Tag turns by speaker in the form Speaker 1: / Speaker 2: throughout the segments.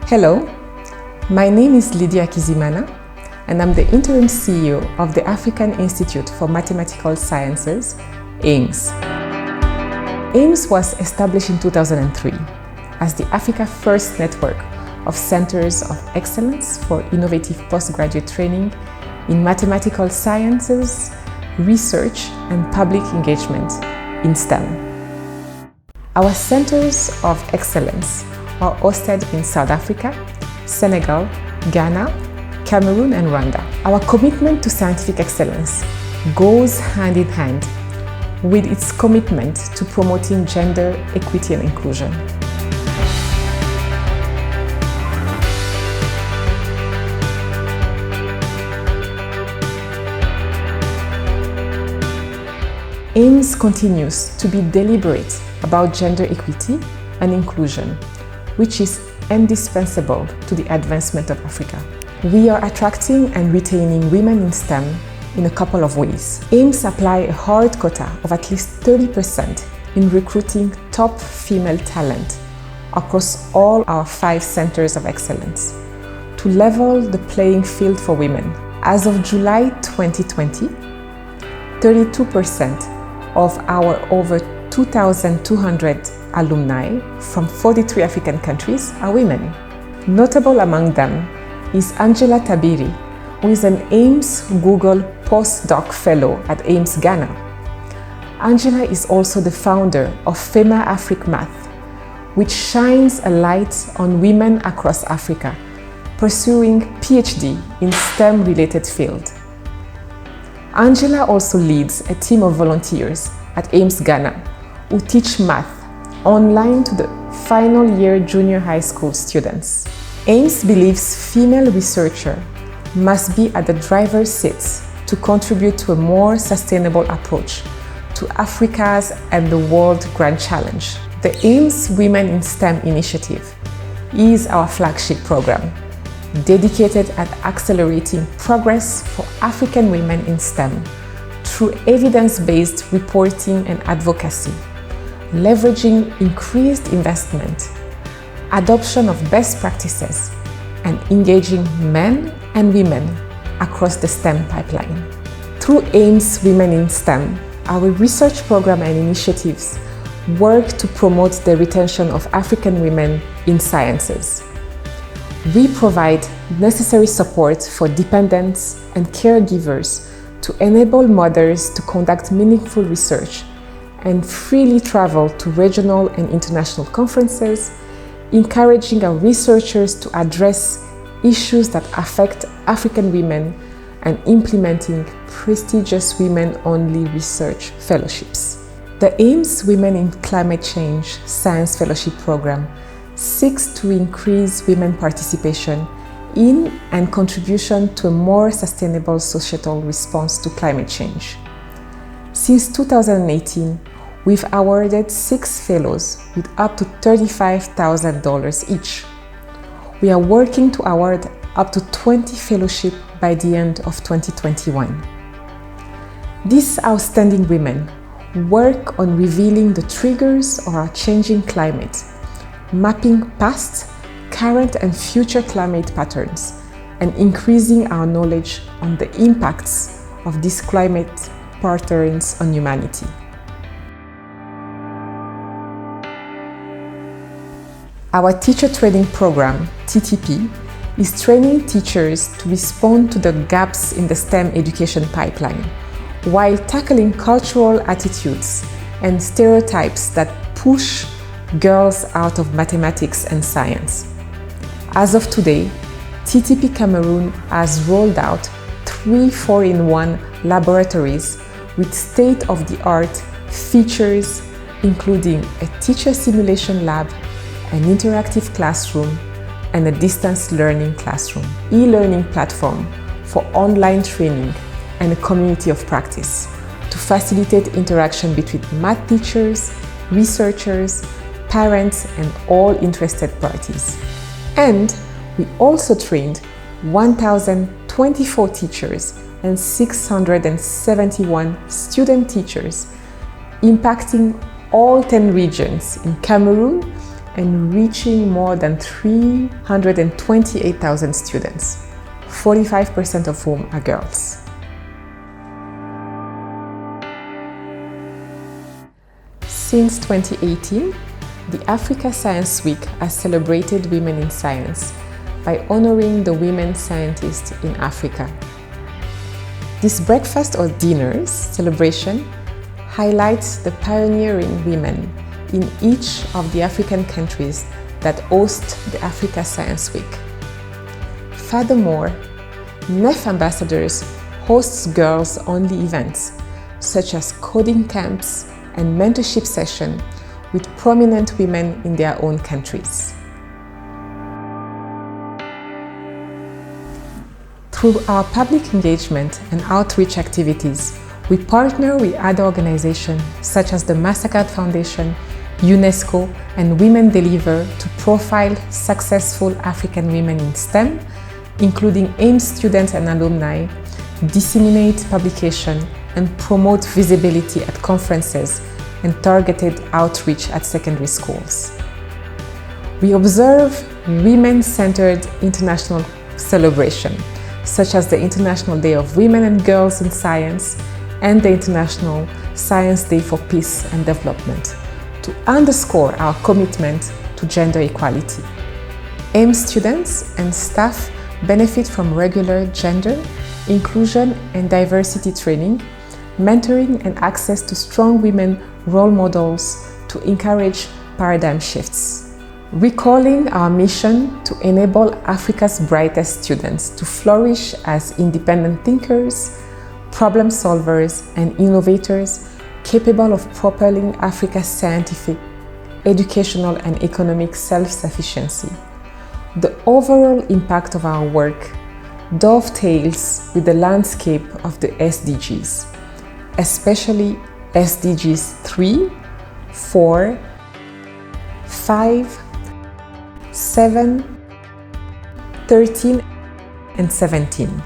Speaker 1: Hello, my name is Lydie Hakizimana, and I'm the Interim CEO of the African Institute for Mathematical Sciences, AIMS. AIMS was established in 2003 as the Africa's first network of centers of excellence for innovative postgraduate training in mathematical sciences, research, and public engagement in STEM. Our centers of excellence are hosted in South Africa, Senegal, Ghana, Cameroon, and Rwanda. Our commitment to scientific excellence goes hand in hand with its commitment to promoting gender equity and inclusion. AIMS continues to be deliberate about gender equity and inclusion, which is indispensable to the advancement of Africa. We are attracting and retaining women in STEM in a couple of ways. AIMS apply a hard quota of at least 30% in recruiting top female talent across all our 5 centers of excellence to level the playing field for women. As of July 2020, 32% of our over 2,200 alumni from 43 African countries are women. Notable among them is Angela Tabiri, who is an AIMS Google postdoc fellow at AIMS Ghana. Angela is also the founder of FEMA Afric Math, which shines a light on women across Africa pursuing PhD in STEM-related field. Angela also leads a team of volunteers at AIMS Ghana who teach math online to the final year junior high school students. AIMS believes female researchers must be at the driver's seat to contribute to a more sustainable approach to Africa's and the world grand challenge. The AIMS Women in STEM initiative is our flagship program, dedicated at accelerating progress for African women in STEM through evidence-based reporting and advocacy, leveraging increased investment, adoption of best practices, and engaging men and women across the STEM pipeline. Through AIMS Women in STEM, our research program and initiatives work to promote the retention of African women in sciences. We provide necessary support for dependents and caregivers to enable mothers to conduct meaningful research and freely travel to regional and international conferences, encouraging our researchers to address issues that affect African women and implementing prestigious women-only research fellowships. The AIMS Women in Climate Change Science Fellowship Program seeks to increase women participation in and contribution to a more sustainable societal response to climate change. Since 2018, we've awarded 6 fellows with up to $35,000 each. We are working to award up to 20 fellowships by the end of 2021. These outstanding women work on revealing the triggers of our changing climate, mapping past, current and future climate patterns, and increasing our knowledge on the impacts of these climate patterns on humanity. Our teacher training program, TTP, is training teachers to respond to the gaps in the STEM education pipeline, while tackling cultural attitudes and stereotypes that push girls out of mathematics and science. As of today, TTP Cameroon has rolled out 3 4-in-1 laboratories with state-of-the-art features, including a teacher simulation lab, an interactive classroom, and a distance learning classroom, e-learning platform for online training, and a community of practice to facilitate interaction between math teachers, researchers, parents, and all interested parties. And we also trained 1,024 teachers and 671 student teachers, impacting all 10 regions in Cameroon and reaching more than 328,000 students, 45% of whom are girls. Since 2018, the Africa Science Week has celebrated women in science by honoring the women scientists in Africa. This breakfast or dinners celebration highlights the pioneering women in each of the African countries that host the Africa Science Week. Furthermore, NEF Ambassadors hosts girls-only events such as coding camps and mentorship sessions with prominent women in their own countries. Through our public engagement and outreach activities, we partner with other organizations such as the Mastercard Foundation, UNESCO, and Women Deliver to profile successful African women in STEM, including AIMS students and alumni, disseminate publication, and promote visibility at conferences and targeted outreach at secondary schools. We observe women-centered international celebration, such as the International Day of Women and Girls in Science and the International Science Day for Peace and Development, to underscore our commitment to gender equality. AIMS students and staff benefit from regular gender, inclusion and diversity training, mentoring and access to strong women role models to encourage paradigm shifts. Recalling our mission to enable Africa's brightest students to flourish as independent thinkers, problem solvers and innovators capable of propelling Africa's scientific, educational and economic self-sufficiency. The overall impact of our work dovetails with the landscape of the SDGs, especially SDGs 3, 4, 5, 7, 13, and 17.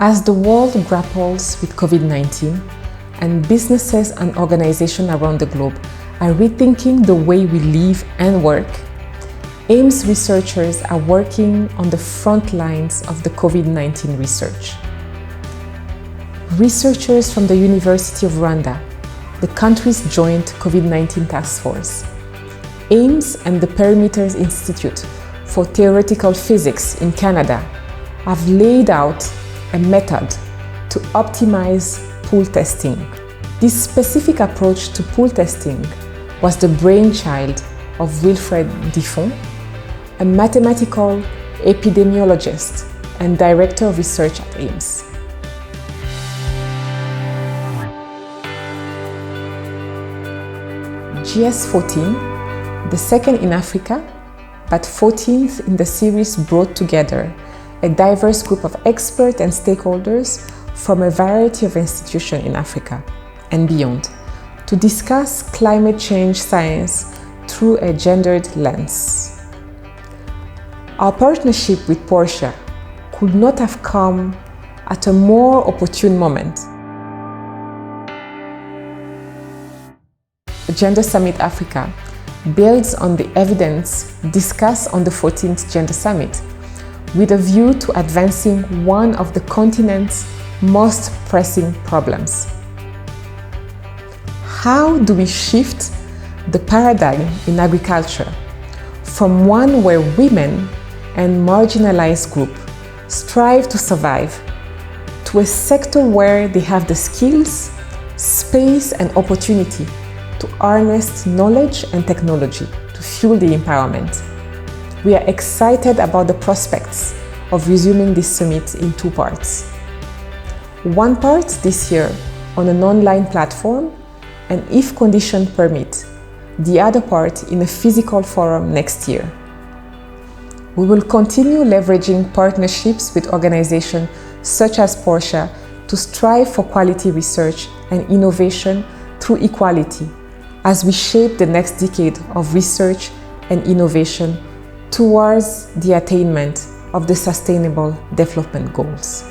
Speaker 1: As the world grapples with COVID-19 and businesses and organizations around the globe are rethinking the way we live and work, AIMS researchers are working on the front lines of the Covid19 research. Researchers from the University of Rwanda, the country's joint Covid-19 task force, AIMS and the Perimeters Institute for Theoretical Physics in Canada have laid out a method to optimize pool testing. This specific approach to pool testing was the brainchild of Wilfred Diffon, a mathematical epidemiologist and director of research at AIMS. GS14, the second in Africa, but 14th in the series, brought together a diverse group of experts and stakeholders from a variety of institutions in Africa and beyond to discuss climate change science through a gendered lens. Our partnership with Porsche could not have come at a more opportune moment. Gender Summit Africa builds on the evidence discussed on the 14th Gender Summit with a view to advancing one of the continent's most pressing problems. How do we shift the paradigm in agriculture from one where women and marginalized groups strive to survive to a sector where they have the skills, space and opportunity to harness knowledge and technology to fuel the empowerment? We are excited about the prospects of resuming this summit in two parts. One part this year on an online platform, and if conditions permit, the other part in a physical forum next year. We will continue leveraging partnerships with organizations such as Porsche to strive for quality research and innovation through equality as we shape the next decade of research and innovation towards the attainment of the Sustainable Development Goals.